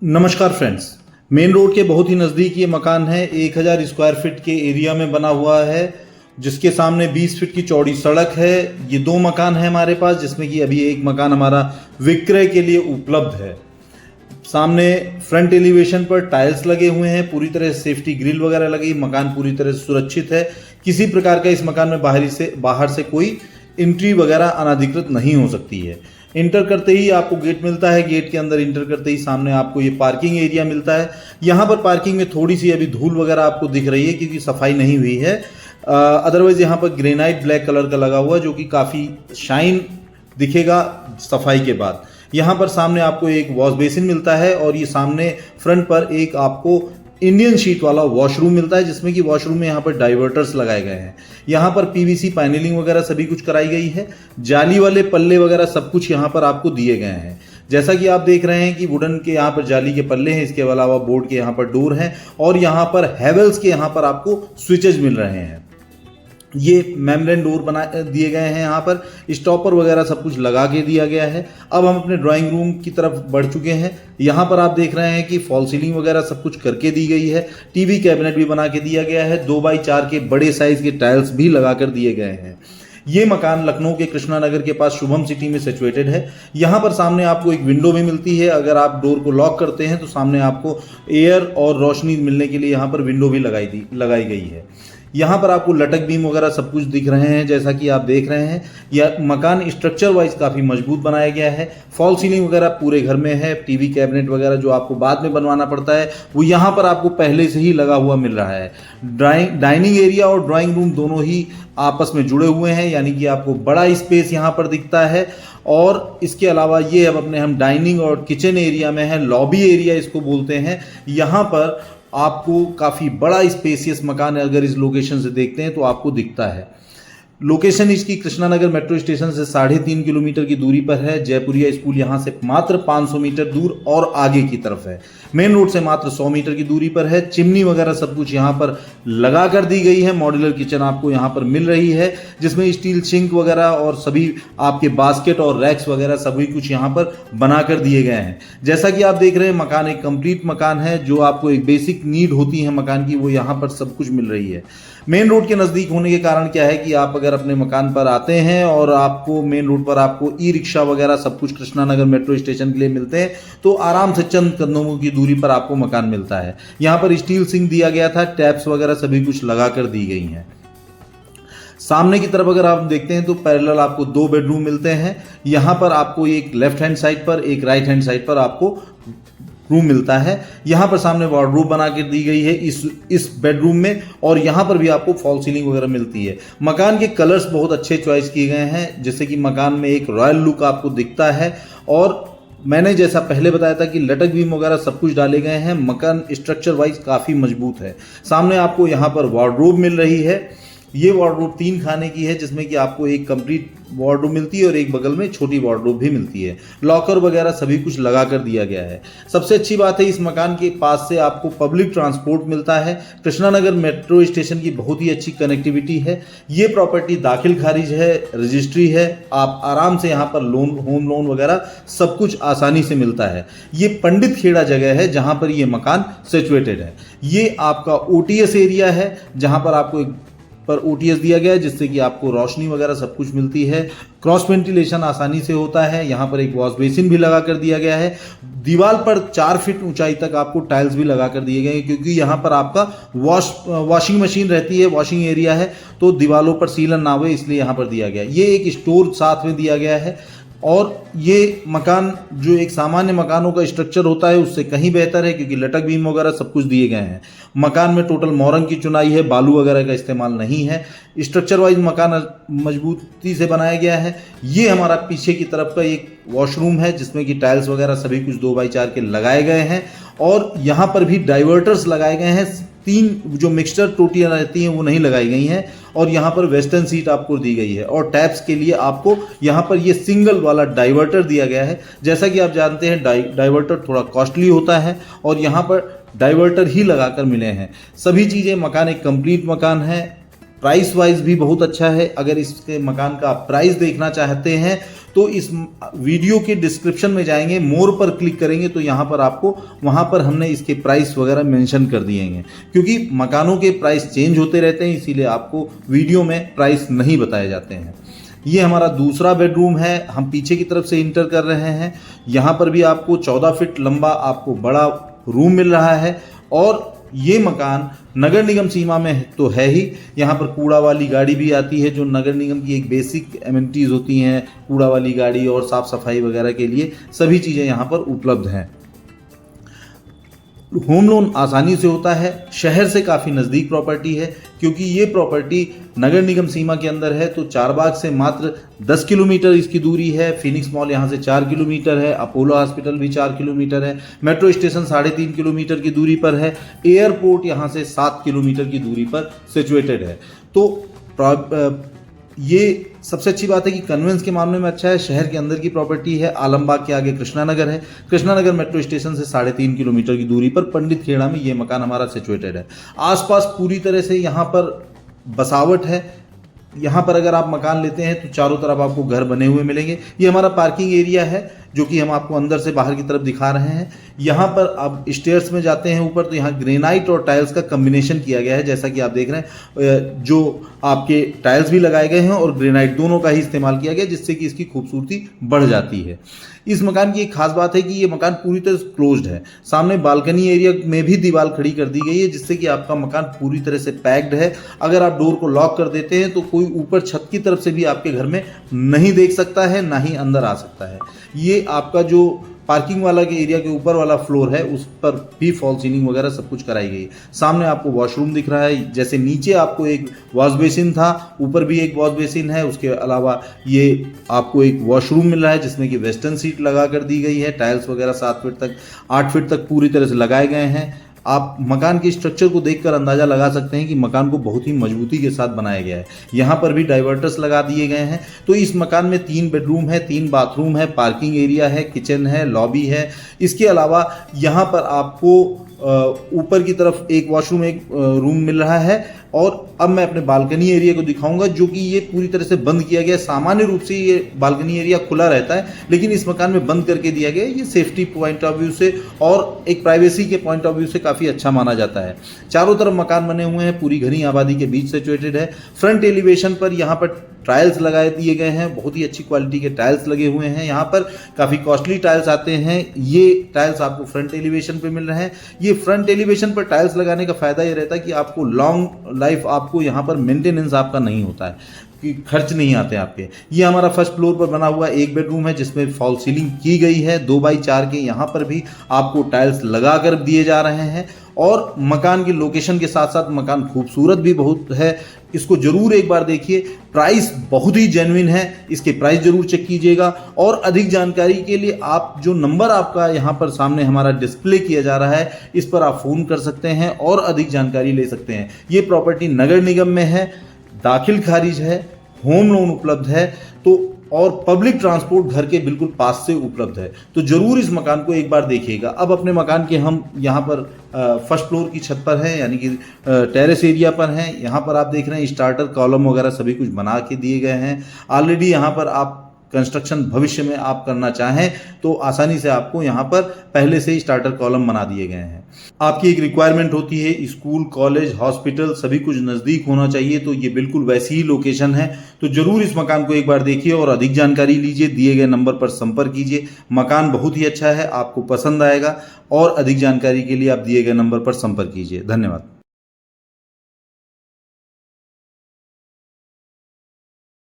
नमस्कार friends. Main road के बहुत ही नज़दीक ये मकान है। 1000 स्क्वायर फीट के एरिया में बना हुआ है, जिसके सामने 20 फीट की चौड़ी सड़क है। ये दो मकान है हमारे पास, जिसमें कि अभी एक मकान हमारा विक्रय के लिए उपलब्ध है। सामने फ्रंट एलिवेशन पर टाइल्स लगे हुए हैं, पूरी तरह से सेफ्टी ग्रिल वगैरह लगी, मकान पूरी तरह से सुरक्षित है। किसी प्रकार का इस मकान में बाहर से कोई एंट्री वगैरह अनाधिकृत नहीं हो सकती है। इंटर करते ही आपको गेट मिलता है, गेट के अंदर इंटर करते ही सामने आपको ये पार्किंग एरिया मिलता है। यहाँ पर पार्किंग में थोड़ी सी अभी धूल वगैरह आपको दिख रही है क्योंकि सफाई नहीं हुई है। अदरवाइज यहाँ पर ग्रेनाइट ब्लैक कलर का लगा हुआ है, जो कि काफ़ी शाइन दिखेगा सफाई के बाद। यहाँ पर सामने आपको एक वॉश बेसिन मिलता है और ये सामने फ्रंट पर एक आपको इंडियन शीट वाला वॉशरूम मिलता है, जिसमें कि वॉशरूम में यहाँ पर डाइवर्टर्स लगाए गए हैं। यहाँ पर पीवीसी पैनलिंग वगैरह सभी कुछ कराई गई है। जाली वाले पल्ले वगैरह सब कुछ यहाँ पर आपको दिए गए हैं। जैसा कि आप देख रहे हैं कि वुडन के यहाँ पर जाली के पल्ले हैं, इसके अलावा बोर्ड के यहाँ पर डोर हैं और यहाँ पर हैवेल्स के यहाँ पर आपको स्विचेज मिल रहे हैं। ये मेम्ब्रेन डोर बना दिए गए हैं, यहाँ पर स्टॉपर वगैरह सब कुछ लगा के दिया गया है। अब हम अपने ड्राइंग रूम की तरफ बढ़ चुके हैं। यहाँ पर आप देख रहे हैं कि फॉल सीलिंग वगैरह सब कुछ करके दी गई है। टीवी कैबिनेट भी बना के दिया गया है। 2x4 के बड़े साइज के टाइल्स भी लगा कर दिए गए हैं। ये मकान लखनऊ के कृष्णा नगर के पास शुभम सिटी में सिचुएटेड है। यहाँ पर सामने आपको एक विंडो भी मिलती है। अगर आप डोर को लॉक करते हैं तो सामने आपको एयर और रोशनी मिलने के लिए यहाँ पर विंडो भी लगाई गई है। यहाँ पर आपको लटक बीम वगैरह सब कुछ दिख रहे हैं, जैसा कि आप देख रहे हैं। यह मकान स्ट्रक्चर वाइज काफ़ी मजबूत बनाया गया है। फॉल सीलिंग वगैरह पूरे घर में है। टीवी कैबिनेट वगैरह जो आपको बाद में बनवाना पड़ता है वो यहाँ पर आपको पहले से ही लगा हुआ मिल रहा है। डाइनिंग एरिया और ड्राइंग रूम दोनों ही आपस में जुड़े हुए हैं, यानी कि आपको बड़ा स्पेस यहाँ पर दिखता है। और इसके अलावा ये अब अपने हम डाइनिंग और किचन एरिया में है, लॉबी एरिया इसको बोलते हैं। यहाँ पर आपको काफ़ी बड़ा स्पेसियस मकान अगर इस लोकेशन से देखते हैं तो आपको दिखता है। लोकेशन इसकी कृष्णा नगर मेट्रो स्टेशन से 3.5 किलोमीटर की दूरी पर है। जयपुरिया स्कूल यहाँ से मात्र 500 मीटर दूर और आगे की तरफ है। मेन रोड से मात्र 100 मीटर की दूरी पर है। चिमनी वगैरह सब कुछ यहाँ पर लगा कर दी गई है। मॉड्यूलर किचन आपको यहाँ पर मिल रही है, जिसमें स्टील सिंक वगैरह और सभी आपके बास्केट और रैक्स वगैरह सभी कुछ यहाँ पर बना कर दिए गए हैं। जैसा कि आप देख रहे हैं मकान एक कंप्लीट मकान है। जो आपको एक बेसिक नीड होती है मकान की, वो यहाँ पर सब कुछ मिल रही है। मेन रोड के नज़दीक होने के कारण क्या है कि आप अगर अपने मकान पर आते हैं और आपको मेन रोड पर आपको ई रिक्शा वगैरह सब कुछ कृष्णा नगर मेट्रो स्टेशन के लिए मिलते हैं, तो आराम से चंद कदमों की दूरी पर आपको मकान मिलता है। यहाँ पर स्टील सिंक दिया गया था, टैप्स वगैरह सभी कुछ लगा कर दी गई हैं। सामने की तरफ अगर आप देखते हैं तो पैरेलल आपको 2 बेडरूम मिलते हैं। यहाँ पर आपको एक लेफ्ट हैंड साइड पर, एक राइट हैंड साइड पर आपको रूम मिलता है। यहाँ पर सामने वार्डरोब बना के दी गई है इस बेडरूम में, और यहाँ पर भी आपको फॉल सीलिंग वगैरह मिलती है। मकान के कलर्स बहुत अच्छे चॉइस किए गए हैं, जिससे कि मकान में एक रॉयल लुक आपको दिखता है। और मैंने जैसा पहले बताया था कि लटक बीम वगैरह सब कुछ डाले गए हैं। मकान स्ट्रक्चर वाइज काफ़ी मजबूत है। सामने आपको यहाँ पर वार्डरोब मिल रही है। ये वार्डरोब 3 खाने की है, जिसमें कि आपको एक कंप्लीट वार्डरोब मिलती है और एक बगल में छोटी वार्डरोब भी मिलती है। लॉकर वगैरह सभी कुछ लगा कर दिया गया है। सबसे अच्छी बात है, इस मकान के पास से आपको पब्लिक ट्रांसपोर्ट मिलता है। कृष्णा नगर मेट्रो स्टेशन की बहुत ही अच्छी कनेक्टिविटी है। ये प्रॉपर्टी दाखिल खारिज है, रजिस्ट्री है। आप आराम से यहाँ पर होम लोन वगैरह सब कुछ आसानी से मिलता है। ये पंडित खेड़ा जगह है जहाँ पर ये मकान सिचुएटेड है। ये आपका OTS एरिया है, जहाँ पर आपको पर OTS दिया गया है, जिससे कि आपको रोशनी वगैरह सब कुछ मिलती है। क्रॉस वेंटिलेशन आसानी से होता है। यहाँ पर एक वॉश बेसिन भी लगा कर दिया गया है। दीवार पर 4 फीट ऊंचाई तक आपको टाइल्स भी लगा कर दिए गए हैं, क्योंकि यहाँ पर आपका वॉशिंग मशीन रहती है, वॉशिंग एरिया है, तो दीवारों पर सीलन ना हुए इसलिए यहाँ पर दिया गया है। ये एक स्टोर साथ में दिया गया है। और ये मकान जो एक सामान्य मकानों का स्ट्रक्चर होता है उससे कहीं बेहतर है, क्योंकि लटक बीम वगैरह सब कुछ दिए गए हैं। मकान में टोटल मोरंग की चुनाई है, बालू वगैरह का इस्तेमाल नहीं है। स्ट्रक्चर वाइज मकान मजबूती से बनाया गया है। ये हमारा पीछे की तरफ का एक वॉशरूम है, जिसमें कि टाइल्स वगैरह सभी कुछ 2x4 के लगाए गए हैं। और यहाँ पर भी डाइवर्टर्स लगाए गए हैं। 3 जो मिक्सचर टोटियाँ रहती हैं वो नहीं लगाई गई हैं। और यहाँ पर वेस्टर्न सीट आपको दी गई है। और टैप्स के लिए आपको यहाँ पर ये सिंगल वाला डाइवर्टर दिया गया है। जैसा कि आप जानते हैं डाइवर्टर थोड़ा कॉस्टली होता है, और यहाँ पर डाइवर्टर ही लगाकर मिले हैं। सभी चीज़ें, मकान एक कंप्लीट मकान है। प्राइस वाइज भी बहुत अच्छा है। अगर इसके मकान का प्राइस देखना चाहते हैं तो इस वीडियो के डिस्क्रिप्शन में जाएंगे, मोर पर क्लिक करेंगे तो यहाँ पर आपको वहाँ पर हमने इसके प्राइस वगैरह मेंशन कर दिए हैं, क्योंकि मकानों के प्राइस चेंज होते रहते हैं, इसीलिए आपको वीडियो में प्राइस नहीं बताए जाते हैं। ये हमारा दूसरा बेडरूम है, हम पीछे की तरफ से इंटर कर रहे हैं। यहाँ पर भी आपको 14 फीट लंबा आपको बड़ा रूम मिल रहा है और ये मकान नगर निगम सीमा में तो है ही। यहाँ पर कूड़ा वाली गाड़ी भी आती है, जो नगर निगम की एक बेसिक एमिनिटीज़ होती हैं, कूड़ा वाली गाड़ी और साफ़ सफाई वगैरह के लिए सभी चीज़ें यहाँ पर उपलब्ध हैं। होम लोन आसानी से होता है, शहर से काफ़ी नज़दीक प्रॉपर्टी है, क्योंकि ये प्रॉपर्टी नगर निगम सीमा के अंदर है। तो चारबाग से मात्र 10 किलोमीटर इसकी दूरी है, फिनिक्स मॉल यहाँ से 4 किलोमीटर है, अपोलो हॉस्पिटल भी 4 किलोमीटर है, मेट्रो स्टेशन 3.5 किलोमीटर की दूरी पर है, एयरपोर्ट यहाँ से 7 किलोमीटर की दूरी पर सिचुएटेड है। तो ये सबसे अच्छी बात है कि कन्वेंस के मामले में अच्छा है। शहर के अंदर की प्रॉपर्टी है, आलमबाग के आगे कृष्णा नगर है, कृष्णा नगर मेट्रो स्टेशन से 3.5 किलोमीटर की दूरी पर पंडित खेड़ा में ये मकान हमारा सिचुएटेड है। आसपास पूरी तरह से यहाँ पर बसावट है। यहाँ पर अगर आप मकान लेते हैं तो चारों तरफ आपको घर बने हुए मिलेंगे। ये हमारा पार्किंग एरिया है, जो कि हम आपको अंदर से बाहर की तरफ दिखा रहे हैं। यहाँ पर आप स्टेयर्स में जाते हैं ऊपर, तो यहाँ ग्रेनाइट और टाइल्स का कम्बिनेशन किया गया है, जैसा कि आप देख रहे हैं। जो आपके टाइल्स भी लगाए गए हैं और ग्रेनाइट दोनों का ही इस्तेमाल किया गया, जिससे कि इसकी खूबसूरती बढ़ जाती है। इस मकान की एक खास बात है कि ये मकान पूरी तरह से क्लोज्ड है। सामने बालकनी एरिया में भी दीवार खड़ी कर दी गई है, जिससे कि आपका मकान पूरी तरह से पैक्ड है। अगर आप डोर को लॉक कर देते हैं तो कोई ऊपर छत की तरफ से भी आपके घर में नहीं देख सकता है, ना ही अंदर आ सकता है। ये आपका जो पार्किंग वाला के एरिया के ऊपर वाला फ्लोर है, उस पर भी फॉल सीलिंग वगैरह सब कुछ कराई गई है। सामने आपको वॉशरूम दिख रहा है, जैसे नीचे आपको एक वॉश बेसिन था, ऊपर भी एक वॉश बेसिन है। उसके अलावा ये आपको एक वॉशरूम मिल रहा है, जिसमें कि वेस्टर्न सीट लगा कर दी गई है। टाइल्स वगैरह 8 फीट तक पूरी तरह से लगाए गए हैं। आप मकान के स्ट्रक्चर को देखकर अंदाज़ा लगा सकते हैं कि मकान को बहुत ही मजबूती के साथ बनाया गया है। यहाँ पर भी डाइवर्टर्स लगा दिए गए हैं। तो इस मकान में 3 बेडरूम है, 3 बाथरूम है, पार्किंग एरिया है, किचन है, लॉबी है। इसके अलावा यहाँ पर आपको ऊपर की तरफ एक वॉशरूम, एक रूम मिल रहा है। और अब मैं अपने बालकनी एरिया को दिखाऊंगा, जो कि ये पूरी तरह से बंद किया गया है। सामान्य रूप से ये बालकनी एरिया खुला रहता है, लेकिन इस मकान में बंद करके दिया गया है। ये सेफ्टी पॉइंट ऑफ व्यू से और एक प्राइवेसी के पॉइंट ऑफ व्यू से काफ़ी अच्छा माना जाता है। चारों तरफ मकान बने हुए हैं, पूरी घनी आबादी के बीच सिचुएटेड है। फ्रंट एलिवेशन पर यहाँ पर टाइल्स लगाए दिए गए हैं, बहुत ही अच्छी क्वालिटी के टाइल्स लगे हुए हैं। यहाँ पर काफ़ी कॉस्टली टाइल्स आते हैं। ये टाइल्स आपको फ्रंट एलिवेशन पे मिल रहे हैं। ये फ्रंट एलिवेशन पर टाइल्स लगाने का फ़ायदा ये रहता है कि आपको लॉन्ग लाइफ आपको यहाँ पर मेंटेनेंस आपका नहीं होता है, कि खर्च नहीं आते आपके। ये हमारा फर्स्ट फ्लोर पर बना हुआ एक बेडरूम है, जिसमें फॉल सीलिंग की गई है 2x4 के। यहाँ पर भी आपको टाइल्स लगा कर दिए जा रहे हैं। और मकान की लोकेशन के साथ साथ मकान खूबसूरत भी बहुत है। इसको जरूर एक बार देखिए, प्राइस बहुत ही जेन्युइन है। इसके प्राइस जरूर चेक कीजिएगा। और अधिक जानकारी के लिए आप जो नंबर आपका यहाँ पर सामने हमारा डिस्प्ले किया जा रहा है, इस पर आप फ़ोन कर सकते हैं और अधिक जानकारी ले सकते हैं। ये प्रॉपर्टी नगर निगम में है, दाखिल खारिज है, होम लोन उपलब्ध है, तो और पब्लिक ट्रांसपोर्ट घर के बिल्कुल पास से उपलब्ध है। तो ज़रूर इस मकान को एक बार देखिएगा। अब अपने मकान के हम यहाँ पर फर्स्ट फ्लोर की छत पर हैं, यानी कि टेरेस एरिया पर हैं। यहाँ पर आप देख रहे हैं स्टार्टर कॉलम वगैरह सभी कुछ बना के दिए गए हैं। ऑलरेडी यहाँ पर आप कंस्ट्रक्शन भविष्य में आप करना चाहें तो आसानी से आपको यहाँ पर पहले से ही स्टार्टर कॉलम बना दिए गए हैं। आपकी एक रिक्वायरमेंट होती है स्कूल, कॉलेज, हॉस्पिटल सभी कुछ नज़दीक होना चाहिए, तो ये बिल्कुल वैसी ही लोकेशन है। तो ज़रूर इस मकान को एक बार देखिए और अधिक जानकारी लीजिए। दिए गए नंबर पर संपर्क कीजिए। मकान बहुत ही अच्छा है, आपको पसंद आएगा। और अधिक जानकारी के लिए आप दिए गए नंबर पर संपर्क कीजिए। धन्यवाद।